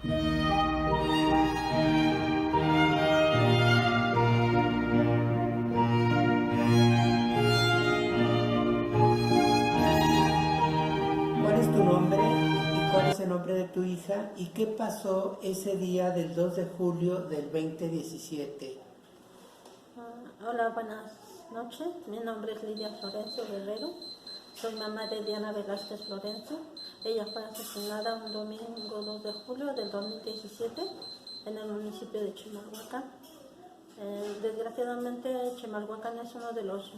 ¿Cuál es tu nombre y cuál es el nombre de tu hija? ¿Y qué pasó ese día del 2 de julio del 2017? Hola, buenas noches. Mi nombre es Lidia Florencio Guerrero. Soy mamá de Diana Velázquez Florencio. Ella fue asesinada un domingo 2 de julio del 2017 en el municipio de Chimalhuacán. Desgraciadamente, Chimalhuacán es uno de los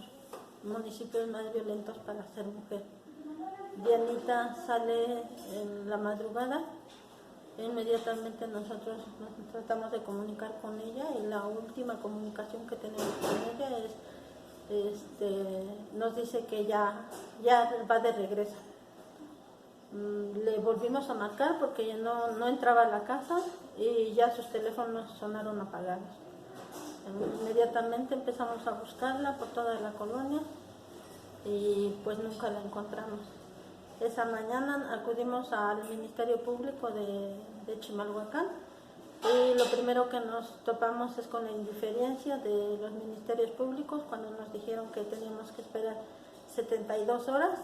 municipios más violentos para ser mujer. Dianita sale en la madrugada. Inmediatamente nosotros nos tratamos de comunicar con ella y la última comunicación que tenemos con ella es, nos dice que ya va de regreso. Le volvimos a marcar porque ella no entraba a la casa y ya sus teléfonos sonaron apagados. Inmediatamente empezamos a buscarla por toda la colonia y pues nunca la encontramos. Esa mañana acudimos al Ministerio Público de Chimalhuacán y lo primero que nos topamos es con la indiferencia de los ministerios públicos cuando nos dijeron que teníamos que esperar 72 horas,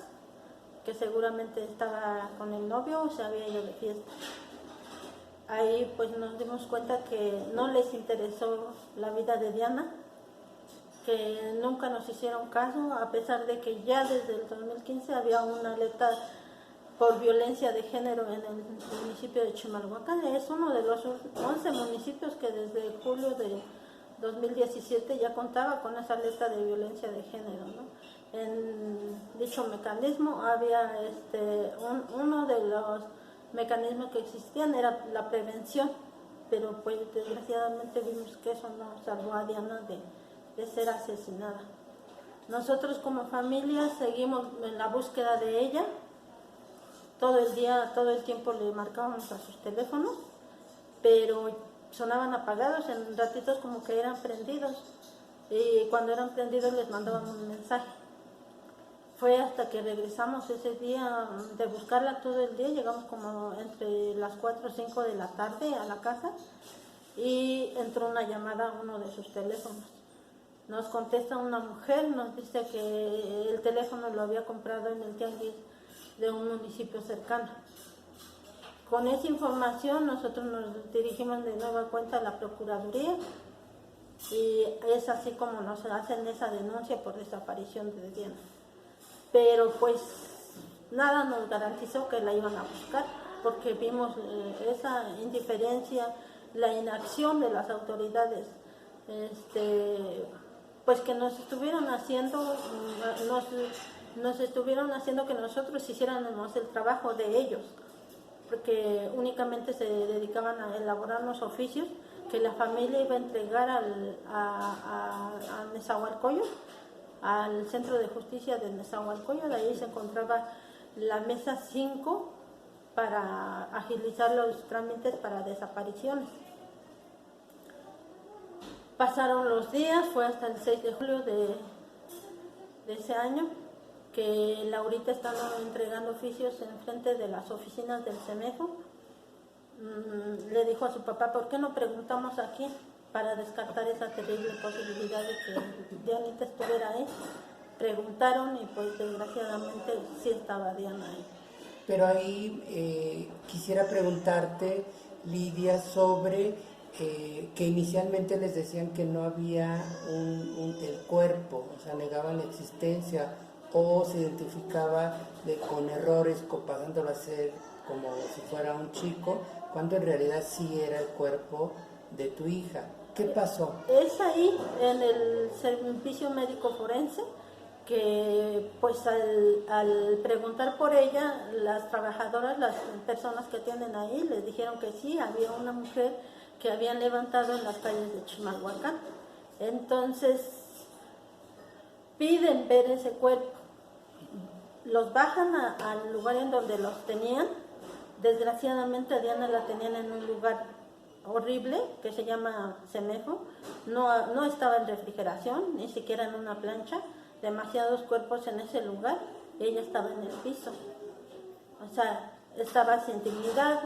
que seguramente estaba con el novio o se había ido de fiesta. Ahí pues nos dimos cuenta que no les interesó la vida de Diana, que nunca nos hicieron caso, a pesar de que ya desde el 2015 había una alerta por violencia de género en el municipio de Chimalhuacán. Es uno de los 11 municipios que desde julio de 2017 ya contaba con esa alerta de violencia de género, ¿no? En dicho mecanismo había uno de los mecanismos que existían era la prevención, pero pues desgraciadamente vimos que eso no salvó a Diana de ser asesinada. Nosotros como familia seguimos en la búsqueda de ella. Todo el día, todo el tiempo le marcábamos a sus teléfonos, pero sonaban apagados, en ratitos como que eran prendidos, y cuando eran prendidos les mandábamos un mensaje. Fue hasta que regresamos ese día de buscarla todo el día, llegamos como entre las 4 o 5 de la tarde a la casa y entró una llamada a uno de sus teléfonos. Nos contesta una mujer, nos dice que el teléfono lo había comprado en el tianguis de un municipio cercano. Con esa información nosotros nos dirigimos de nueva cuenta a la Procuraduría y es así como nos hacen esa denuncia por desaparición de Diana. Pero pues nada nos garantizó que la iban a buscar, porque vimos esa indiferencia, la inacción de las autoridades, pues que nos estuvieron haciendo que nosotros hiciéramos el trabajo de ellos, porque únicamente se dedicaban a elaborar los oficios que la familia iba a entregar a Nezahualcóyotl, al Centro de Justicia de Nezahualcóyotl. De ahí se encontraba la mesa 5 para agilizar los trámites para desapariciones. Pasaron los días, fue hasta el 6 de julio de ese año que Laurita estaba entregando oficios en frente de las oficinas del CEMEFO. Le dijo a su papá, ¿por qué no preguntamos aquí para descartar esa terrible posibilidad de que Dianita estuviera ahí? Preguntaron y pues desgraciadamente sí estaba Diana ahí. Pero ahí quisiera preguntarte, Lidia, sobre que inicialmente les decían que no había el cuerpo, o sea, negaban la existencia, o se identificaba con errores, pasándolo a ser como si fuera un chico, cuando en realidad sí era el cuerpo de tu hija. ¿Qué pasó? Es ahí, en el servicio médico forense, que pues al preguntar por ella, las trabajadoras, las personas que atienden ahí, les dijeron que sí, había una mujer que habían levantado en las calles de Chimalhuacán. Entonces piden ver ese cuerpo, los bajan al lugar en donde los tenían. Desgraciadamente a Diana la tenían en un lugar horrible que se llama CEMEFO, no estaba en refrigeración, ni siquiera en una plancha, demasiados cuerpos en ese lugar, ella estaba en el piso, o sea, estaba sin dignidad,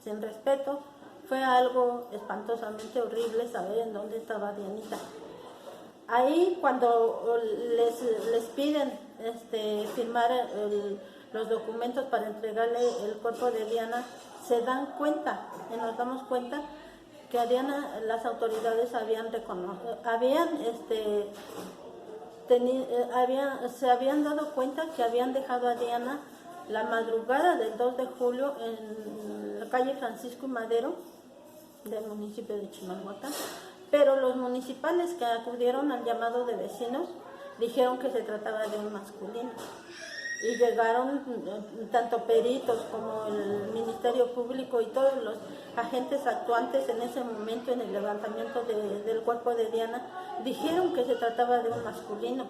sin respeto. Fue algo espantosamente horrible saber en dónde estaba Dianita. Ahí cuando les piden firmar los documentos para entregarle el cuerpo de Diana, se dan cuenta, y nos damos cuenta que a Diana las autoridades se habían dado cuenta que habían dejado a Diana la madrugada del 2 de julio en la calle Francisco y Madero del municipio de Chimalhuacán, pero los municipales que acudieron al llamado de vecinos dijeron que se trataba de un masculino, y llegaron tanto peritos como el Ministerio Público y todos los agentes actuantes en ese momento en el levantamiento del cuerpo de Diana, dijeron que se trataba de un masculino.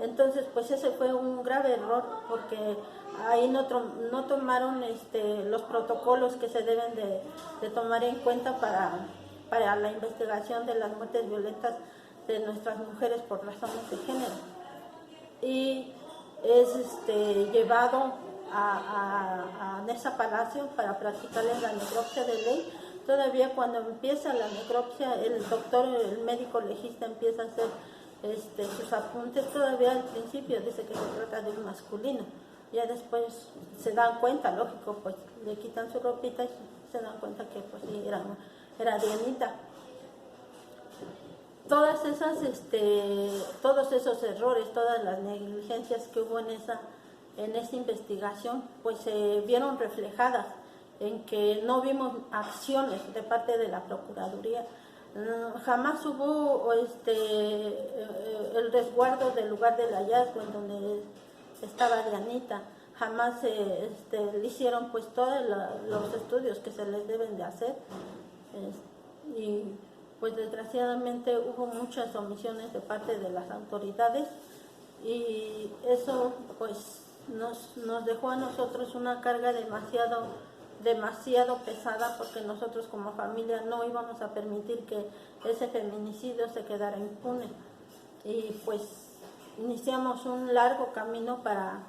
Entonces, pues ese fue un grave error, porque ahí no tomaron los protocolos que se deben de tomar en cuenta para la investigación de las muertes violentas de nuestras mujeres por razones de género. Y es llevado a Nesa Palacio para practicarles la necropsia de ley. Todavía cuando empieza la necropsia, el doctor, el médico legista empieza a hacer sus apuntes. Todavía al principio dice que se trata de un masculino, ya después se dan cuenta, lógico, pues le quitan su ropita y se dan cuenta que pues sí, era Dianita. Todos esos errores, todas las negligencias que hubo en esa investigación, pues se vieron reflejadas en que no vimos acciones de parte de la Procuraduría. Jamás hubo el resguardo del lugar del hallazgo en donde estaba Dianita. Jamás le hicieron pues todos los estudios que se les deben de hacer. Y pues desgraciadamente hubo muchas omisiones de parte de las autoridades, y eso pues nos dejó a nosotros una carga demasiado pesada, porque nosotros como familia no íbamos a permitir que ese feminicidio se quedara impune, y pues iniciamos un largo camino para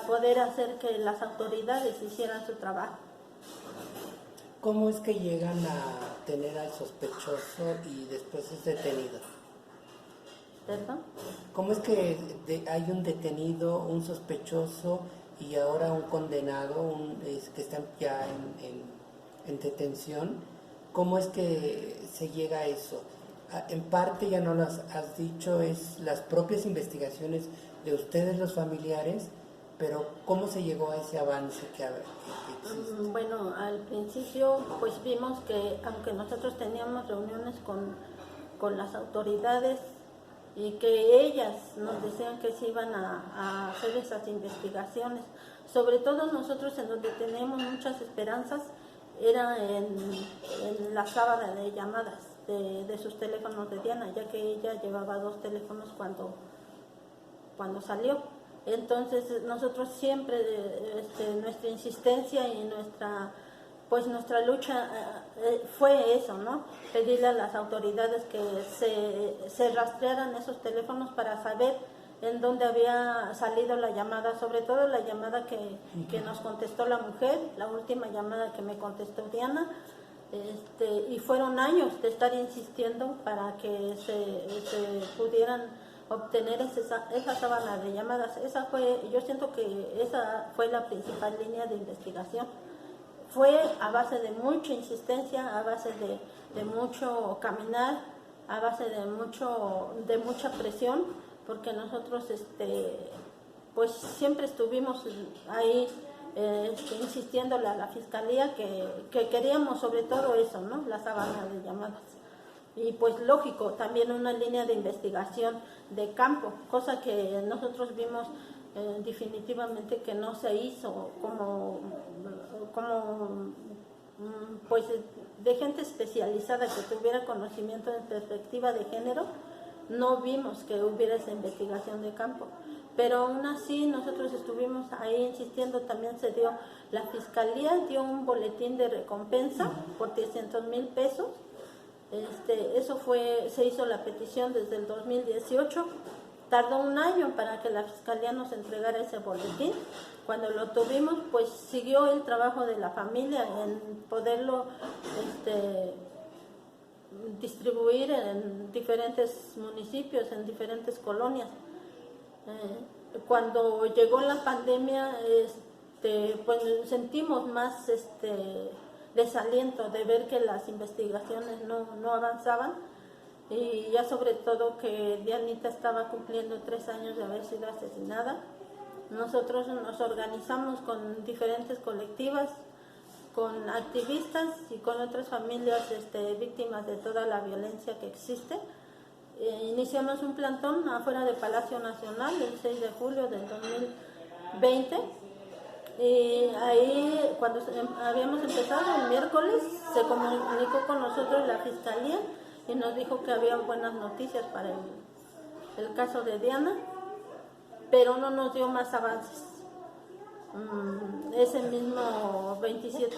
poder hacer que las autoridades hicieran su trabajo. ¿Cómo es que llegan a tener al sospechoso y después es detenido? ¿Cierto? ¿Cómo es que hay un detenido, un sospechoso y ahora un condenado, que están ya en detención? ¿Cómo es que se llega a eso? En parte ya no las has dicho, es las propias investigaciones de ustedes los familiares, pero ¿cómo se llegó a ese avance que existe? Bueno, al principio pues vimos que aunque nosotros teníamos reuniones con las autoridades y que ellas nos decían que se iban a hacer esas investigaciones, sobre todo nosotros en donde teníamos muchas esperanzas era en la sábana de llamadas de sus teléfonos de Diana, ya que ella llevaba 2 teléfonos cuando salió. Entonces nosotros siempre, nuestra insistencia y nuestra lucha fue eso, ¿no? Pedirle a las autoridades que se rastrearan esos teléfonos para saber en dónde había salido la llamada, sobre todo la llamada que nos contestó la mujer, la última llamada que me contestó Diana, y fueron años de estar insistiendo para que se pudieran obtener esa sábana de llamadas. Yo siento que esa fue la principal línea de investigación. Fue a base de mucha insistencia, a base de mucho caminar, a base de mucha presión, porque nosotros pues siempre estuvimos ahí insistiéndole a la fiscalía que queríamos sobre todo eso, ¿no? La sábana de llamadas. Y pues lógico, también una línea de investigación de campo, cosa que nosotros vimos definitivamente que no se hizo como pues de gente especializada que tuviera conocimiento en perspectiva de género. No vimos que hubiera esa investigación de campo, pero aún así nosotros estuvimos ahí insistiendo. También la fiscalía dio un boletín de recompensa por 300,000 pesos. Se hizo la petición desde el 2018, tardó un año para que la Fiscalía nos entregara ese boletín. Cuando lo tuvimos, pues siguió el trabajo de la familia en poderlo distribuir en diferentes municipios, en diferentes colonias. Cuando llegó la pandemia, pues sentimos más desaliento de ver que las investigaciones no avanzaban, y ya sobre todo que Dianita estaba cumpliendo 3 años de haber sido asesinada. Nosotros nos organizamos con diferentes colectivas, con activistas y con otras familias víctimas de toda la violencia que existe. Iniciamos un plantón afuera del Palacio Nacional el 6 de julio del 2020. Y ahí, cuando habíamos empezado el miércoles, se comunicó con nosotros la Fiscalía y nos dijo que había buenas noticias para el caso de Diana, pero no nos dio más avances. Ese mismo 27